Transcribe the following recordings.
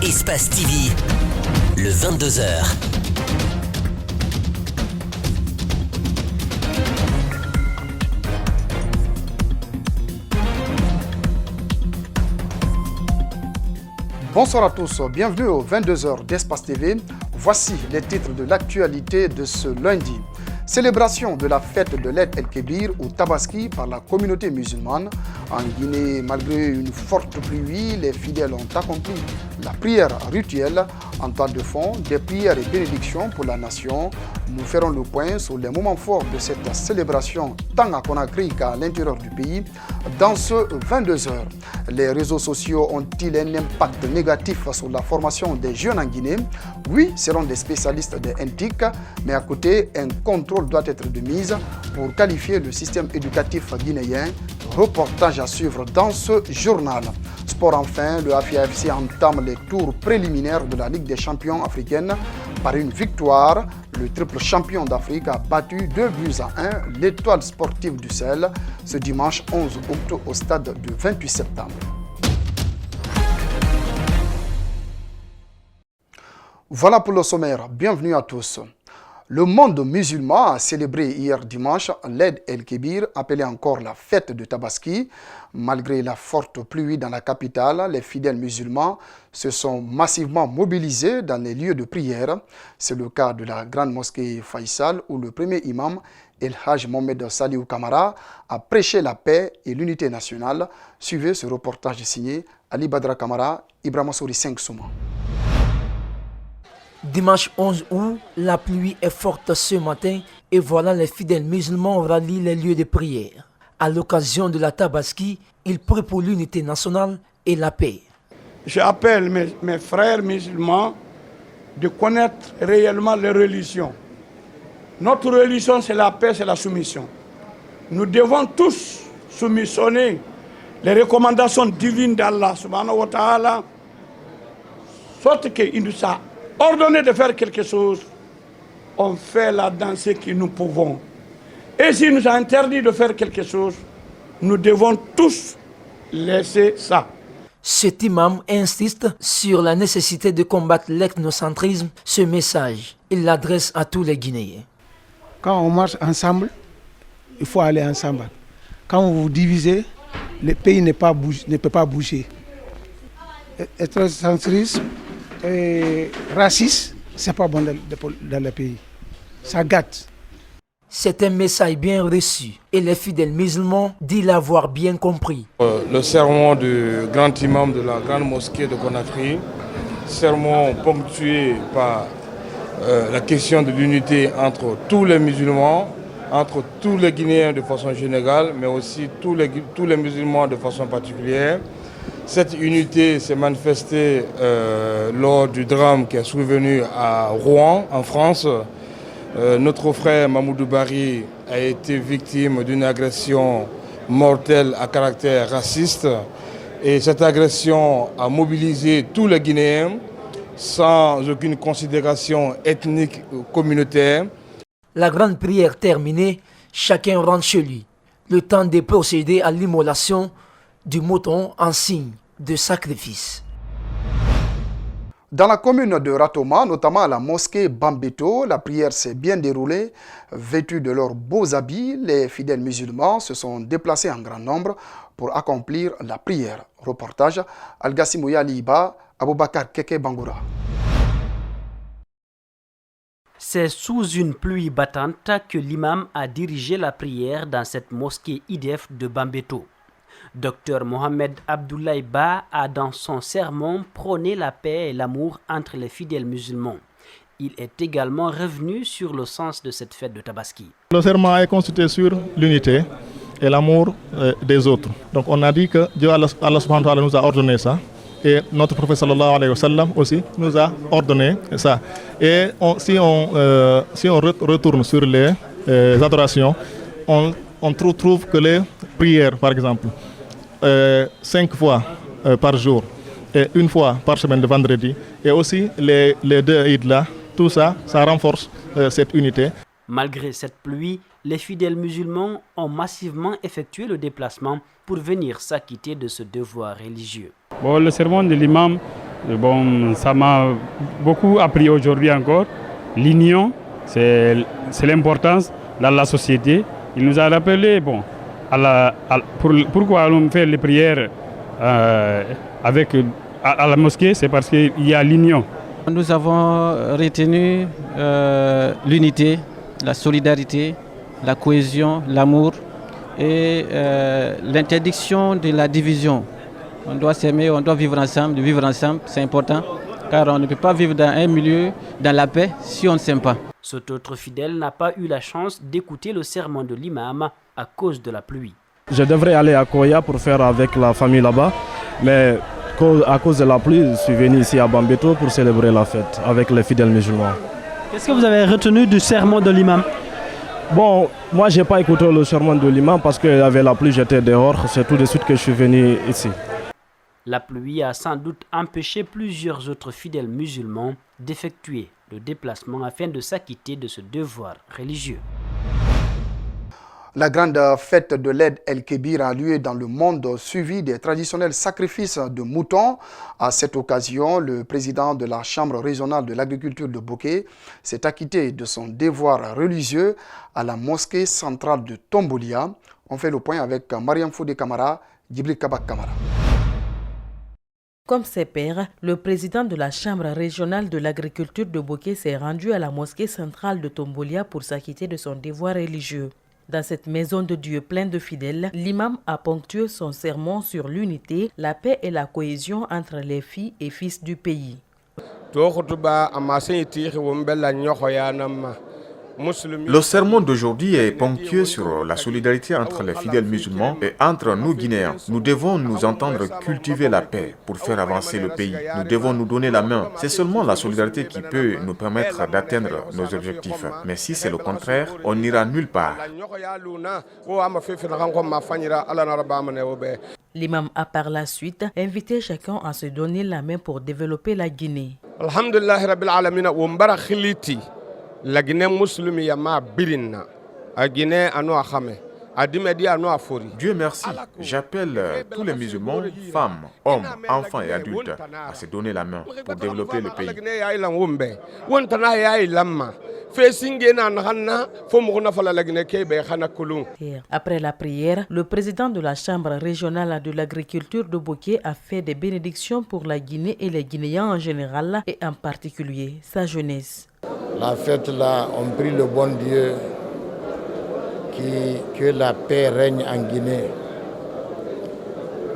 Espace TV, le 22h. Bonsoir à tous, bienvenue aux 22h d'Espace TV. Voici les titres de l'actualité de ce lundi. Célébration de la fête de l'Eid el-Kébir ou Tabaski par la communauté musulmane. En Guinée, malgré une forte pluie, les fidèles ont accompli la prière rituelle. En toile de fond, des prières et bénédictions pour la nation. Nous ferons le point sur les moments forts de cette célébration tant à Conakry qu'à l'intérieur du pays dans ce 22h. Les réseaux sociaux ont-ils un impact négatif sur la formation des jeunes en Guinée? Oui, selon des spécialistes de NTIC, mais à côté, un contrôle doit être de mise pour qualifier le système éducatif guinéen. Reportage à suivre dans ce journal. Sport enfin, le AFC entame les tours préliminaires de la Ligue des champions africaine par une victoire. Le triple champion d'Afrique a battu 2-1 l'Étoile sportive du Sahel ce dimanche 11 août au stade du 28 septembre. Voilà pour le sommaire. Bienvenue à tous. Le monde musulman a célébré hier dimanche l'Eid el-Kébir, appelée encore la fête de Tabaski. Malgré la forte pluie dans la capitale, les fidèles musulmans se sont massivement mobilisés dans les lieux de prière. C'est le cas de la grande mosquée Faisal où le premier imam, El Hajj Mohamed Saliou Kamara, a prêché la paix et l'unité nationale. Suivez ce reportage signé Ali Badra Kamara, Ibrahima Souri 5 Souma. Dimanche 11 août, la pluie est forte ce matin et voilà les fidèles musulmans rallient les lieux de prière. À l'occasion de la Tabaski, ils prient pour l'unité nationale et la paix. J'appelle mes frères musulmans de connaître réellement les religions. Notre religion, c'est la paix, c'est la soumission. Nous devons tous soumissionner les recommandations divines d'Allah, subhanahu wa ta'ala, sorte qu'il nous a ordonné de faire quelque chose, on fait là dans ce que nous pouvons. Et s'il nous a interdit de faire quelque chose, nous devons tous laisser ça. Cet imam insiste sur la nécessité de combattre l'ethnocentrisme. Ce message, il l'adresse à tous les Guinéens. Quand on marche ensemble, il faut aller ensemble. Quand vous vous divisez, le pays ne peut pas bouger. Ethnocentrisme et racisme, c'est pas bon dans le pays. Ça gâte. C'est un message bien reçu et les fidèles musulmans disent l'avoir bien compris. Le sermon du grand imam de la grande mosquée de Conakry, sermon ponctué par la question de l'unité entre tous les musulmans, entre tous les Guinéens de façon générale, mais aussi tous les musulmans de façon particulière. Cette unité s'est manifestée lors du drame qui est survenu à Rouen, en France. Notre frère Mamoudou Bari a été victime d'une agression mortelle à caractère raciste. Et cette agression a mobilisé tous les Guinéens sans aucune considération ethnique ou communautaire. La grande prière terminée, chacun rentre chez lui. Le temps de procéder à l'immolation du mouton en signe de sacrifice. Dans la commune de Ratoma, notamment à la mosquée Bambeto, la prière s'est bien déroulée. Vêtus de leurs beaux habits, les fidèles musulmans se sont déplacés en grand nombre pour accomplir la prière. Reportage Algassimouya Liba, Aboubakar Keke Bangoura. C'est sous une pluie battante que l'imam a dirigé la prière dans cette mosquée IDF de Bambeto. Dr Mohamed Abdoulaye Ba a dans son sermon prôné la paix et l'amour entre les fidèles musulmans. Il est également revenu sur le sens de cette fête de Tabaski. Le serment est constitué sur l'unité et l'amour des autres. Donc on a dit que Dieu Allah subhanahu wa ta'ala nous a ordonné ça. Et notre prophète sallallahu alayhi wa sallam aussi nous a ordonné ça. Et si on retourne sur les adorations, on trouve que les prières, par exemple, 5 fois par jour et 1 fois par semaine de vendredi, et aussi les 2 Eid là, tout ça, ça renforce cette unité. Malgré cette pluie, les fidèles musulmans ont massivement effectué le déplacement pour venir s'acquitter de ce devoir religieux. Bon, le sermon de l'imam Bon, ça m'a beaucoup appris aujourd'hui encore. L'union, c'est l'importance dans la société. Il nous a rappelé, bon, pourquoi on fait les prières à la mosquée, c'est parce qu'il y a l'union. Nous avons retenu l'unité, la solidarité, la cohésion, l'amour et l'interdiction de la division. On doit s'aimer, on doit vivre ensemble, c'est important, car on ne peut pas vivre dans un milieu, dans la paix, si on ne s'aime pas. Cet autre fidèle n'a pas eu la chance d'écouter le sermon de l'imam à cause de la pluie. Je devrais aller à Koya pour faire avec la famille là-bas, mais à cause de la pluie, je suis venu ici à Bambeto pour célébrer la fête avec les fidèles musulmans. Qu'est-ce que vous avez retenu du sermon de l'imam? Bon, moi je n'ai pas écouté le sermon de l'imam parce qu'il y avait la pluie, j'étais dehors, c'est tout de suite que je suis venu ici. La pluie a sans doute empêché plusieurs autres fidèles musulmans d'effectuer le déplacement afin de s'acquitter de ce devoir religieux. La grande fête de l'Aïd el-Kébir a lieu dans le monde suivi des traditionnels sacrifices de moutons. À cette occasion, le président de la Chambre régionale de l'agriculture de Boké s'est acquitté de son devoir religieux à la mosquée centrale de Tombolia. On fait le point avec Mariam Foudé Kamara, Djibril Kabak Kamara. Comme ses pairs, le président de la Chambre régionale de l'agriculture de Boké s'est rendu à la mosquée centrale de Tombolia pour s'acquitter de son devoir religieux. Dans cette maison de Dieu pleine de fidèles, l'imam a ponctué son sermon sur l'unité, la paix et la cohésion entre les filles et fils du pays. Le sermon d'aujourd'hui est ponctué sur la solidarité entre les fidèles musulmans et entre nous Guinéens. Nous devons nous entendre cultiver la paix pour faire avancer le pays. Nous devons nous donner la main. C'est seulement la solidarité qui peut nous permettre d'atteindre nos objectifs. Mais si c'est le contraire, on n'ira nulle part. L'imam a par la suite invité chacun à se donner la main pour développer la Guinée. La Guinée musulmane yama birina a Guinée ano akhame adimedi ano afori. Dieu merci. J'appelle tous les musulmans, femmes, hommes, enfants et adultes à se donner la main pour développer le pays. Après la prière, le président de la Chambre régionale de l'agriculture de Boké a fait des bénédictions pour la Guinée et les Guinéens en général et en particulier sa jeunesse. La fête là, on prie le bon Dieu que la paix règne en Guinée.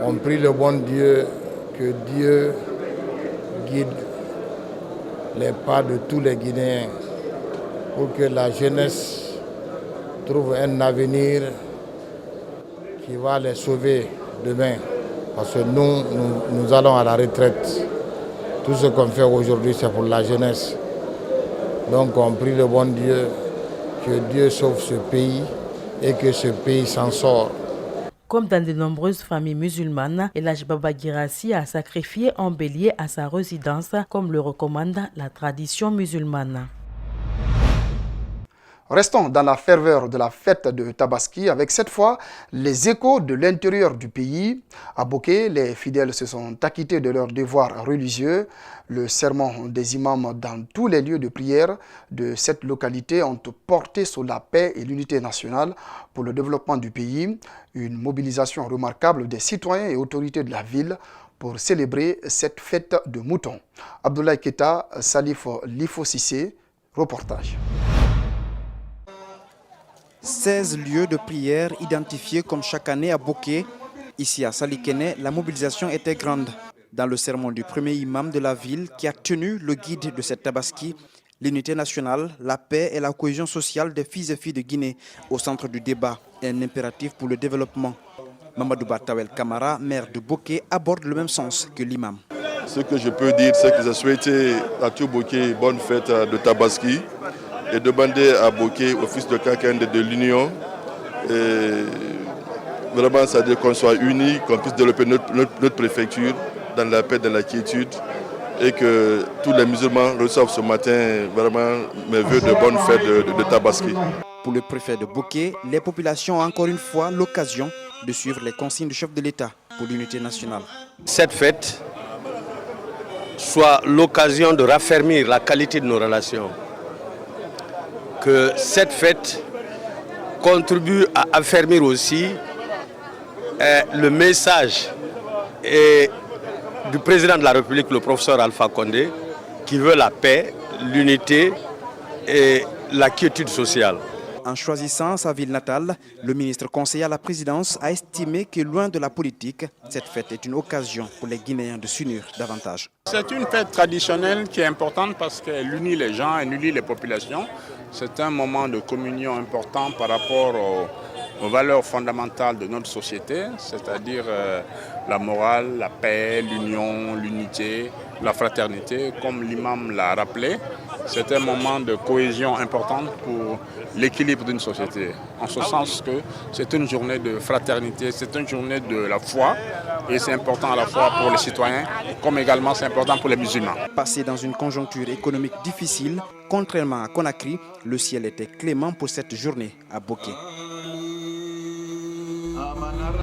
On prie le bon Dieu que Dieu guide les pas de tous les Guinéens pour que la jeunesse trouve un avenir qui va les sauver demain. Parce que nous allons à la retraite. Tout ce qu'on fait aujourd'hui, c'est pour la jeunesse. Donc on prie le bon Dieu que Dieu sauve ce pays et que ce pays s'en sort. Comme dans de nombreuses familles musulmanes, Elhaj Baba Girassi a sacrifié un bélier à sa résidence, comme le recommande la tradition musulmane. Restons dans la ferveur de la fête de Tabaski avec cette fois les échos de l'intérieur du pays. À Boké, les fidèles se sont acquittés de leurs devoirs religieux. Le sermon des imams dans tous les lieux de prière de cette localité ont porté sur la paix et l'unité nationale pour le développement du pays. Une mobilisation remarquable des citoyens et autorités de la ville pour célébrer cette fête de moutons. Abdoulaye Keta, Salif Lifo Sissé, reportage. 16 lieux de prière identifiés comme chaque année à Boké. Ici à Salikene, la mobilisation était grande. Dans le sermon du premier imam de la ville qui a tenu le guide de cette Tabaski, l'unité nationale, la paix et la cohésion sociale des fils et filles de Guinée au centre du débat, un impératif pour le développement. Mamadou Batawel Kamara, maire de Boké, aborde le même sens que l'imam. Ce que je peux dire, c'est que je souhaite à tout Boké bonne fête de Tabaski et demander à Boké, au fils de quelqu'un de l'Union, vraiment, c'est-à-dire qu'on soit unis, qu'on puisse développer notre préfecture dans la paix, dans la quiétude, et que tous les musulmans reçoivent ce matin vraiment mes vœux de bonne fête de Tabaski. Pour le préfet de Boké, les populations ont encore une fois l'occasion de suivre les consignes du chef de l'État pour l'unité nationale. Cette fête soit l'occasion de raffermir la qualité de nos relations. Que cette fête contribue à affermir aussi le message du président de la République, le professeur Alpha Condé, qui veut la paix, l'unité et la quiétude sociale. En choisissant sa ville natale, le ministre conseiller à la présidence a estimé que loin de la politique, cette fête est une occasion pour les Guinéens de s'unir davantage. C'est une fête traditionnelle qui est importante parce qu'elle unit les gens, elle unit les populations. C'est un moment de communion important par rapport aux valeurs fondamentales de notre société, c'est-à-dire la morale, la paix, l'union, l'unité, la fraternité, comme l'imam l'a rappelé. C'est un moment de cohésion importante pour l'équilibre d'une société. En ce sens que c'est une journée de fraternité, c'est une journée de la foi et c'est important à la fois pour les citoyens comme également c'est important pour les musulmans. Passé dans une conjoncture économique difficile, contrairement à Conakry, le ciel était clément pour cette journée à Boké.